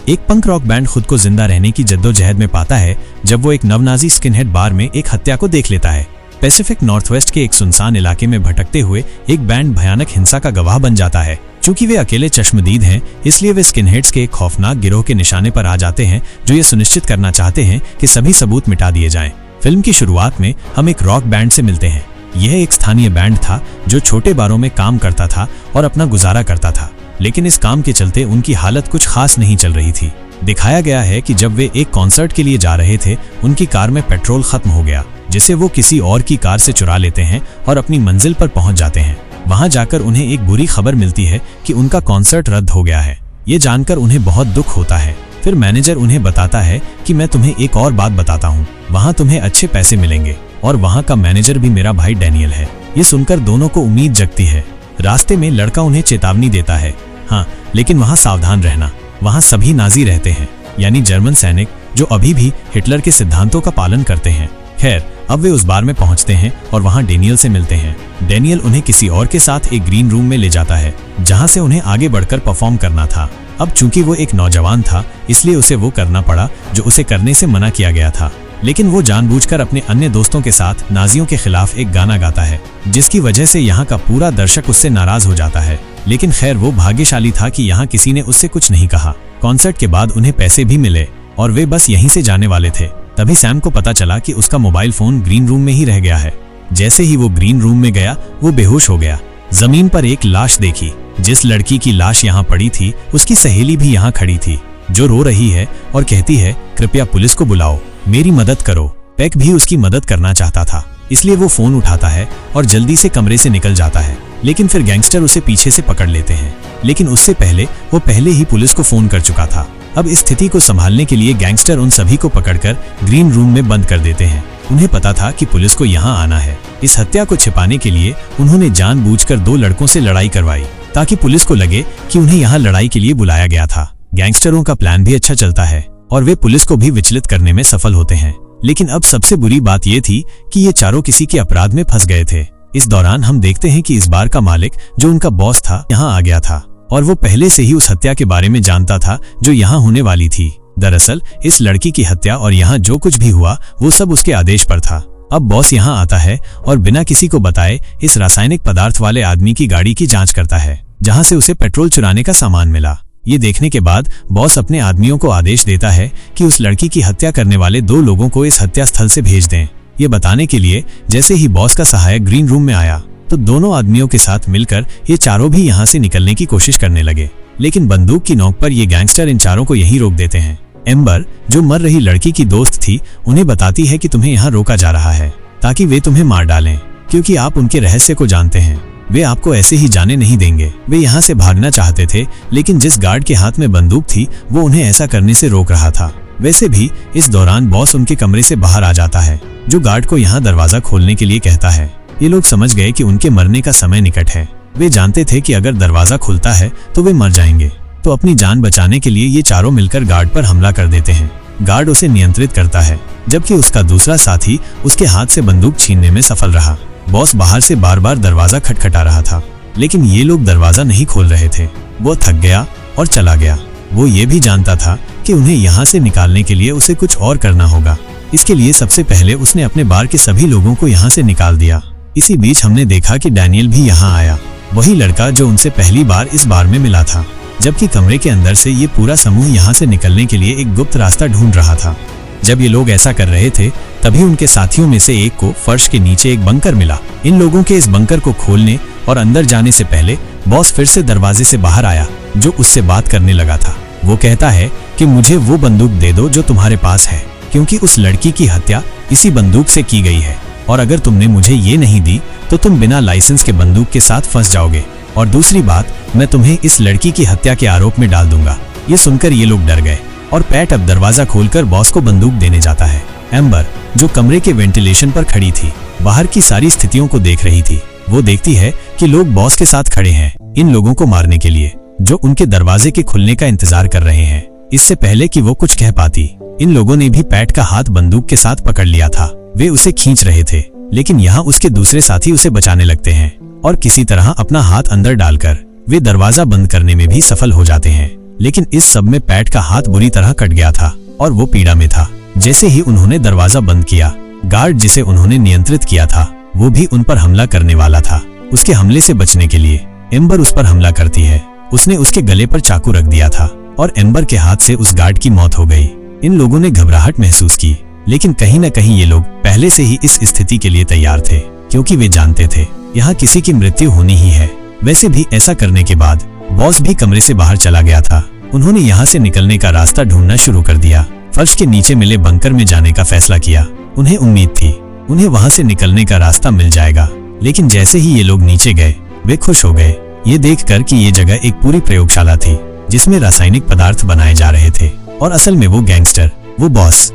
एक पंक rock band खुद को जिंदा रहने की जद्दोजहद में पाता है जब वो एक नवनाजी स्किनहेड बार में एक हत्या को देख लेता है। पैसिफिक नॉर्थवेस्ट के एक सुनसान इलाके में भटकते हुए एक बैंड भयानक हिंसा का गवाह बन जाता है। चूंकि वे अकेले चश्मदीद हैं, इसलिए वे स्किनहेड्स के एक खौफनाक गिरोह के निशाने पर आ जाते हैं जो ये सुनिश्चित करना चाहते हैं कि सभी सबूत मिटा दिए जाएं। फिल्म की शुरुआत में हम एक रॉक बैंड से मिलते हैं। यह एक स्थानीय बैंड था जो छोटे बारों में काम करता था और अपना गुजारा करता था, लेकिन इस काम के चलते उनकी हालत कुछ खास नहीं चल रही थी। दिखाया गया है कि जब वे एक कॉन्सर्ट के लिए जा रहे थे, उनकी कार में पेट्रोल खत्म हो गया, जिसे वो किसी और की कार से चुरा लेते हैं और अपनी मंजिल पर पहुंच जाते हैं। वहां जाकर उन्हें एक बुरी खबर मिलती है कि उनका कॉन्सर्ट रद्द हो गया है। ये जानकर उन्हें बहुत दुख होता है। फिर मैनेजर उन्हें बताता है कि मैं तुम्हें एक और बात बताता हूँ, वहाँ तुम्हें अच्छे पैसे मिलेंगे, और वहाँ का मैनेजर भी मेरा भाई डैनियल है। ये सुनकर दोनों को उम्मीद जगती है। रास्ते में लड़का उन्हें चेतावनी देता है, हाँ, लेकिन वहाँ सावधान रहना, वहाँ सभी नाजी रहते हैं, यानी जर्मन सैनिक जो अभी भी हिटलर के सिद्धांतों का पालन करते हैं। खैर, अब वे उस बार में पहुंचते हैं और वहां डैनियल से मिलते हैं। डैनियल उन्हें किसी और के साथ एक ग्रीन रूम में ले जाता है, जहां से उन्हें आगे बढ़कर परफॉर्म करना था। अब चूंकि वो एक नौजवान था, इसलिए उसे वो करना पड़ा जो उसे करने से मना किया गया था। लेकिन वो जानबूझकर अपने अन्य दोस्तों के साथ नाजियों के खिलाफ एक गाना गाता है, जिसकी वजह से यहाँ का पूरा दर्शक उससे नाराज हो जाता है। लेकिन खैर, वो भाग्यशाली था कि यहाँ किसी ने उससे कुछ नहीं कहा। कॉन्सर्ट के बाद उन्हें पैसे भी मिले और वे बस यहीं से जाने वाले थे। तभी सैम को पता चला कि उसका मोबाइल फोन ग्रीन रूम में ही रह गया है। जैसे ही वो ग्रीन रूम में गया, वो बेहोश हो गया। जमीन पर एक लाश देखी। जिस लड़की की लाश यहाँ पड़ी थी, उसकी सहेली भी यहाँ खड़ी थी, जो रो रही है और कहती है, कृपया पुलिस को बुलाओ, मेरी मदद करो। पैक भी उसकी मदद करना चाहता था, इसलिए वो फोन उठाता है और जल्दी से कमरे से निकल जाता है। लेकिन फिर गैंगस्टर उसे पीछे से पकड़ लेते हैं। लेकिन उससे पहले वो पहले ही पुलिस को फोन कर चुका था। अब इस स्थिति को संभालने के लिए गैंगस्टर उन सभी को पकड़कर ग्रीन रूम में बंद कर देते हैं। उन्हें पता था कि पुलिस को यहाँ आना है। इस हत्या को छिपाने के लिए उन्होंने जानबूझकर दो लड़कों से लड़ाई करवाई, ताकि पुलिस को लगे कि उन्हें यहाँ लड़ाई के लिए बुलाया गया था। गैंगस्टरों का प्लान भी अच्छा चलता है और वे पुलिस को भी विचलित करने में सफल होते हैं। लेकिन अब सबसे बुरी बात यह थी कि ये चारों किसी के अपराध में फंस गए थे। इस दौरान हम देखते हैं कि इस बार का मालिक, जो उनका बॉस था, यहाँ आ गया था और वो पहले से ही उस हत्या के बारे में जानता था जो यहाँ होने वाली थी। दरअसल इस लड़की की हत्या और यहाँ जो कुछ भी हुआ, वो सब उसके आदेश पर था। अब बॉस यहाँ आता है और बिना किसी को बताए इस रासायनिक पदार्थ वाले आदमी की गाड़ी की जांच करता है, जहाँ से उसे पेट्रोल चुराने का सामान मिला। ये देखने के बाद बॉस अपने आदमियों को आदेश देता है कि उस लड़की की हत्या करने वाले दो लोगों को इस हत्या स्थल से भेज दें। ये बताने के लिए जैसे ही बॉस का सहायक ग्रीन रूम में आया, तो दोनों आदमियों के साथ मिलकर ये चारों भी यहाँ से निकलने की कोशिश करने लगे। लेकिन बंदूक की नोक पर ये गैंगस्टर इन चारों को यहीं रोक देते हैं। एम्बर, जो मर रही लड़की की दोस्त थी, उन्हें बताती है कि तुम्हें यहाँ रोका जा रहा है ताकि वे तुम्हें मार डालें, क्योंकि आप उनके रहस्य को जानते हैं। वे आपको ऐसे ही जाने नहीं देंगे। वे यहाँ से भागना चाहते थे, लेकिन जिस गार्ड के हाथ में बंदूक थी, वो उन्हें ऐसा करने से रोक रहा था। वैसे भी इस दौरान बॉस उनके कमरे से बाहर आ जाता है, जो गार्ड को यहाँ दरवाजा खोलने के लिए कहता है। ये लोग समझ गए कि उनके मरने का समय निकट है। वे जानते थे कि अगर दरवाजा खुलता है तो वे मर जाएंगे। तो अपनी जान बचाने के लिए ये चारों मिलकर गार्ड पर हमला कर देते हैं। गार्ड उसे नियंत्रित करता है, जबकि उसका दूसरा साथी उसके हाथ से बंदूक छीनने में सफल रहा। बॉस बाहर से बार बार दरवाजा खटखटा रहा था, लेकिन ये लोग दरवाजा नहीं खोल रहे थे। वो थक गया और चला गया। वो ये भी जानता था कि उन्हें यहाँ से निकालने के लिए उसे कुछ और करना होगा। इसके लिए सबसे पहले उसने अपने बार के सभी लोगों को यहाँ से निकाल दिया। इसी बीच हमने देखा कि डैनियल भी यहाँ आया, वही लड़का जो उनसे पहली बार इस बार में मिला था। जबकि कमरे के अंदर से ये पूरा समूह यहाँ से निकलने के लिए एक गुप्त रास्ता ढूंढ रहा था। जब ये लोग ऐसा कर रहे थे, तभी उनके साथियों में से एक को फर्श के नीचे एक बंकर मिला। इन लोगों के इस बंकर को खोलने और अंदर जाने से पहले बॉस फिर से दरवाजे से बाहर आया, जो उससे बात करने लगा था। वो कहता है कि मुझे वो बंदूक दे दो जो तुम्हारे पास है, क्योंकि उस लड़की की हत्या इसी बंदूक से की गई है, और अगर तुमने मुझे ये नहीं दी तो तुम बिना लाइसेंस के बंदूक के साथ फंस जाओगे, और दूसरी बात, मैं तुम्हें इस लड़की की हत्या के आरोप में डाल दूंगा। ये सुनकर ये लोग डर गए और पैट अब दरवाजा खोलकर बॉस को बंदूक देने जाता है। एम्बर, जो कमरे के वेंटिलेशन पर खड़ी थी, बाहर की सारी स्थितियों को देख रही थी। वो देखती है कि लोग बॉस के साथ खड़े हैं, इन लोगों को मारने के लिए, जो उनके दरवाजे के खुलने का इंतजार कर रहे हैं। इससे पहले कि वो कुछ कह पाती, इन लोगों ने भी पैट का हाथ बंदूक के साथ पकड़ लिया था। वे उसे खींच रहे थे, लेकिन यहाँ उसके दूसरे साथी उसे बचाने लगते हैं और किसी तरह अपना हाथ अंदर डालकर वे दरवाजा बंद करने में भी सफल हो जाते हैं। लेकिन इस सब में पैट का हाथ बुरी तरह कट गया था और वो पीड़ा में था। जैसे ही उन्होंने दरवाजा बंद किया, गार्ड जिसे उन्होंने नियंत्रित किया था वो भी उन पर हमला करने वाला था। उसके हमले से बचने के लिए एम्बर उस पर हमला करती है। उसने उसके गले पर चाकू रख दिया था और एम्बर के हाथ से उस गार्ड की मौत हो गई। इन लोगों ने घबराहट महसूस की, लेकिन कहीं न कहीं ये लोग पहले से ही इस स्थिति के लिए तैयार थे, क्योंकि वे जानते थे यहाँ किसी की मृत्यु होनी ही है। वैसे भी ऐसा करने के बाद बॉस भी कमरे से बाहर चला गया था। उन्होंने यहाँ से निकलने का रास्ता ढूंढना शुरू कर दिया। फर्श के नीचे मिले बंकर में जाने का फैसला किया। उन्हें उम्मीद थी उन्हें वहाँ से निकलने का रास्ता मिल जाएगा, लेकिन जैसे ही ये लोग नीचे गए वे खुश हो गए ये देखकर कि ये जगह एक पूरी प्रयोगशाला थी जिसमें रासायनिक पदार्थ बनाए जा रहे थे। और असल में वो गैंगस्टर, वो बॉस,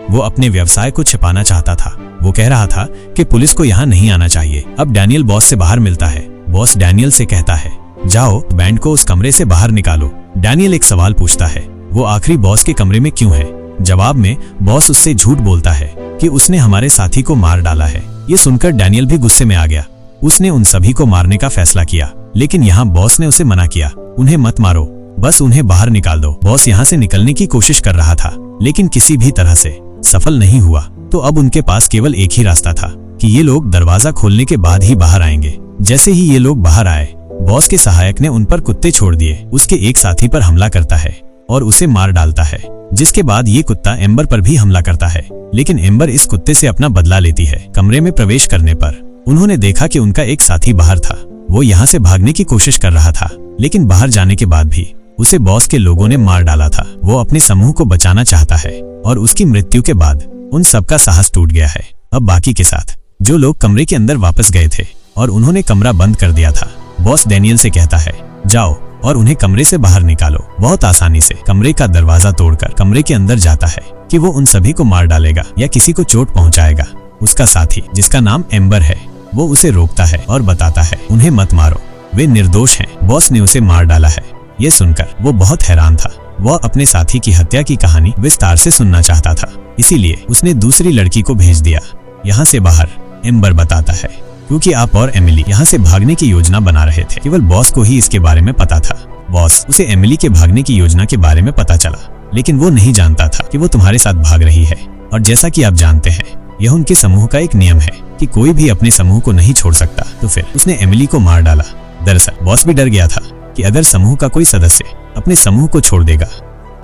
वो अपने व्यवसाय को छिपाना चाहता था। वो कह रहा था कि पुलिस को यहाँ नहीं आना चाहिए। अब डैनियल बॉस से बाहर मिलता है। बॉस डैनियल से कहता है, जाओ बैंड को उस कमरे से बाहर निकालो। डैनियल एक सवाल पूछता है, वो आखिरी बॉस के कमरे में क्यों है? जवाब में बॉस उससे झूठ बोलता है कि उसने हमारे साथी को मार डाला है। ये सुनकर डैनियल भी गुस्से में आ गया। उसने उन सभी को मारने का फैसला किया, लेकिन यहाँ बॉस ने उसे मना किया, उन्हें मत मारो, बस उन्हें बाहर निकाल दो। बॉस यहाँ से निकलने की कोशिश कर रहा था, लेकिन किसी भी तरह से सफल नहीं हुआ। तो अब उनके पास केवल एक ही रास्ता था कि ये लोग दरवाजा खोलने के बाद ही बाहर आएंगे। जैसे ही ये लोग बाहर आए, बॉस के सहायक ने उन पर कुत्ते छोड़ दिए। उसके एक साथी पर हमला करता है और उसे मार डालता है, जिसके बाद ये कुत्ता एम्बर पर भी हमला करता है, लेकिन एम्बर इस कुत्ते से अपना बदला लेती है। कमरे में प्रवेश करने पर उन्होंने देखा कि उनका एक साथी बाहर था। वो यहाँ से भागने की कोशिश कर रहा था, लेकिन बाहर जाने के बाद भी उसे बॉस के लोगों ने मार डाला था। वो अपने समूह को बचाना चाहता है और उसकी मृत्यु के बाद उन सबका साहस टूट गया है। अब बाकी के साथ जो लोग कमरे के अंदर वापस गए थे और उन्होंने कमरा बंद कर दिया था। बॉस डैनियल से कहता है, जाओ और उन्हें कमरे से बाहर निकालो। बहुत आसानी से कमरे का दरवाजा तोड़कर कमरे के अंदर जाता है कि वो उन सभी को मार डालेगा या किसी को चोट पहुंचाएगा। उसका साथी जिसका नाम एम्बर है, वो उसे रोकता है और बताता है, उन्हें मत मारो, वे निर्दोष हैं, बॉस ने उसे मार डाला है। ये सुनकर वो बहुत हैरान था। वह अपने साथी की हत्या की कहानी विस्तार से सुनना चाहता था, इसीलिए उसने दूसरी लड़की को भेज दिया। यहाँ से बाहर एम्बर बताता है, क्योंकि आप और एमिली यहाँ से भागने की योजना बना रहे थे। केवल बॉस को ही इसके बारे में पता था। बॉस उसे एमिली के भागने की योजना के बारे में पता चला, लेकिन वो नहीं जानता था कि वो तुम्हारे साथ भाग रही है। और जैसा कि आप जानते हैं, यह उनके समूह का एक नियम है कि कोई भी अपने समूह को नहीं छोड़ सकता। तो फिर उसने एमिली को मार डाला। दरअसल बॉस भी डर गया था कि अगर समूह का कोई सदस्य अपने समूह को छोड़ देगा,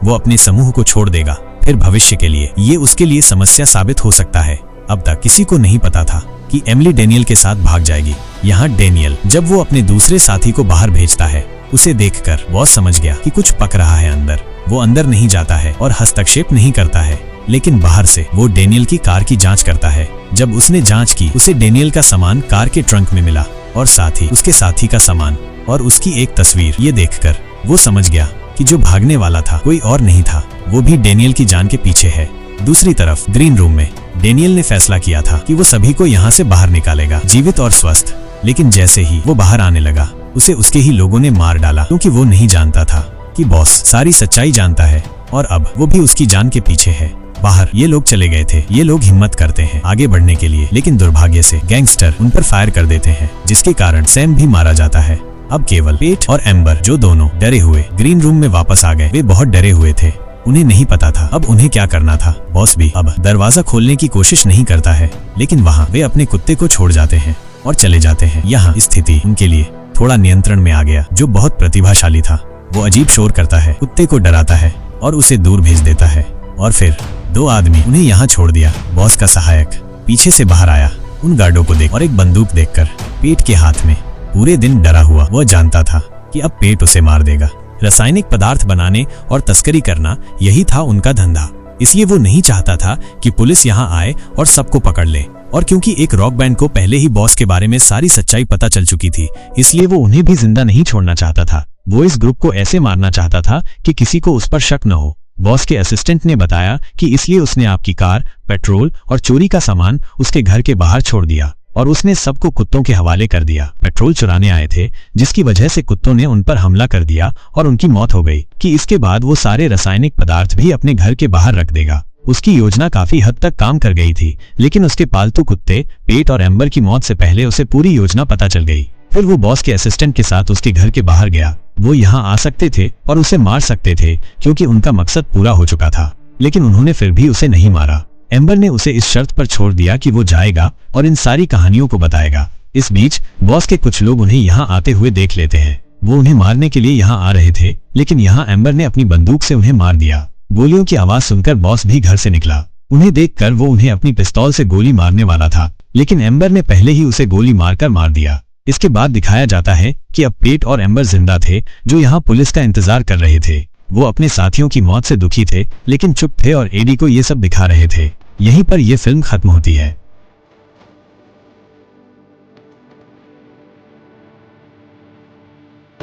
वो अपने समूह को छोड़ देगा, फिर भविष्य के लिए ये उसके लिए समस्या साबित हो सकता है। अब तक किसी को नहीं पता था कि एमिली डैनियल के साथ भाग जाएगी। यहाँ डैनियल जब वो अपने दूसरे साथी को बाहर भेजता है, उसे देखकर बॉस समझ गया कि कुछ पक रहा है अंदर। वो अंदर नहीं जाता है और हस्तक्षेप नहीं करता है, लेकिन बाहर से वो डैनियल की कार की जांच करता है। जब उसने जांच की, उसे डैनियल का सामान कार के ट्रंक में मिला और साथ ही उसके साथी का सामान और उसकी एक तस्वीर। ये देखकर वो समझ गया कि जो भागने वाला था कोई और नहीं था, वो भी डैनियल की जान के पीछे है। दूसरी तरफ ग्रीन रूम में डैनियल ने फैसला किया था कि वो सभी को यहाँ से बाहर निकालेगा, जीवित और स्वस्थ। लेकिन जैसे ही वो बाहर आने लगा, उसे उसके ही लोगों ने मार डाला, क्योंकि वो नहीं जानता था कि बॉस सारी सच्चाई जानता है और अब वो भी उसकी जान के पीछे है। बाहर ये लोग चले गए थे। ये लोग हिम्मत करते हैं आगे बढ़ने के लिए, लेकिन दुर्भाग्य से गैंगस्टर उन पर फायर कर देते हैं, जिसके कारण सैम भी मारा जाता है। अब केवल पेट और एम्बर, जो दोनों डरे हुए ग्रीन रूम में वापस आ गए। वे बहुत डरे हुए थे, उन्हें नहीं पता था अब उन्हें क्या करना था। बॉस भी अब दरवाजा खोलने की कोशिश नहीं करता है, लेकिन वहाँ वे अपने कुत्ते को छोड़ जाते हैं और चले जाते हैं। यहाँ स्थिति उनके लिए थोड़ा नियंत्रण में आ गया। जो बहुत प्रतिभाशाली था, वो अजीब शोर करता है, कुत्ते को डराता है और उसे दूर भेज देता है। और फिर दो आदमी उन्हें यहाँ छोड़ दिया। बॉस का सहायक पीछे से बाहर आया, उन गार्डों को देख और एक बंदूक देखकर पेट के हाथ में पूरे दिन डरा हुआ। वह जानता था कि अब पेट उसे मार देगा। रासायनिक पदार्थ बनाने और तस्करी करना यही था उनका धंधा, इसलिए वो नहीं चाहता था कि पुलिस यहाँ आए और सबको पकड़ ले। और क्योंकि एक रॉक बैंड को पहले ही बॉस के बारे में सारी सच्चाई पता चल चुकी थी, इसलिए वो उन्हें भी जिंदा नहीं छोड़ना चाहता था। वो इस ग्रुप को ऐसे मारना चाहता था कि किसी को उस पर शक न हो। बॉस के असिस्टेंट ने बताया कि इसलिए उसने आपकी कार, पेट्रोल और चोरी का सामान उसके घर के बाहर छोड़ दिया और उसने सबको कुत्तों के हवाले कर दिया। पेट्रोल चुराने आए थे, जिसकी वजह से कुत्तों ने उन पर हमला कर दिया और उनकी मौत हो गई। कि इसके बाद वो सारे रासायनिक पदार्थ भी अपने घर के बाहर रख देगा। उसकी योजना काफी हद तक काम कर गई थी, लेकिन उसके पालतू कुत्ते पेट और एम्बर की मौत से पहले उसे पूरी योजना पता चल गई। फिर वो बॉस के असिस्टेंट के साथ उसके घर के बाहर गया। वो यहाँ आ सकते थे और उसे मार सकते थे क्योंकि उनका मकसद पूरा हो चुका था, लेकिन उन्होंने फिर भी उसे नहीं मारा। एम्बर ने उसे इस शर्त पर छोड़ दिया कि वो जाएगा और इन सारी कहानियों को बताएगा। इस बीच बॉस के कुछ लोग उन्हें यहाँ आते हुए देख लेते हैं। वो उन्हें मारने के लिए यहाँ आ रहे थे, लेकिन यहाँ एम्बर ने अपनी बंदूक से उन्हें मार दिया। गोलियों की आवाज सुनकर बॉस भी घर से निकला। उन्हें देखकर वो उन्हें अपनी पिस्तौल से गोली मारने वाला था, लेकिन एम्बर ने पहले ही उसे गोली मारकर मार दिया। इसके बाद दिखाया जाता है कि अब पेट और एम्बर जिंदा थे, जो यहाँ पुलिस का इंतजार कर रहे थे। वो अपने साथियों की मौत से दुखी थे, लेकिन चुप थे और एडी को ये सब दिखा रहे थे। यहीं पर यह फिल्म खत्म होती है।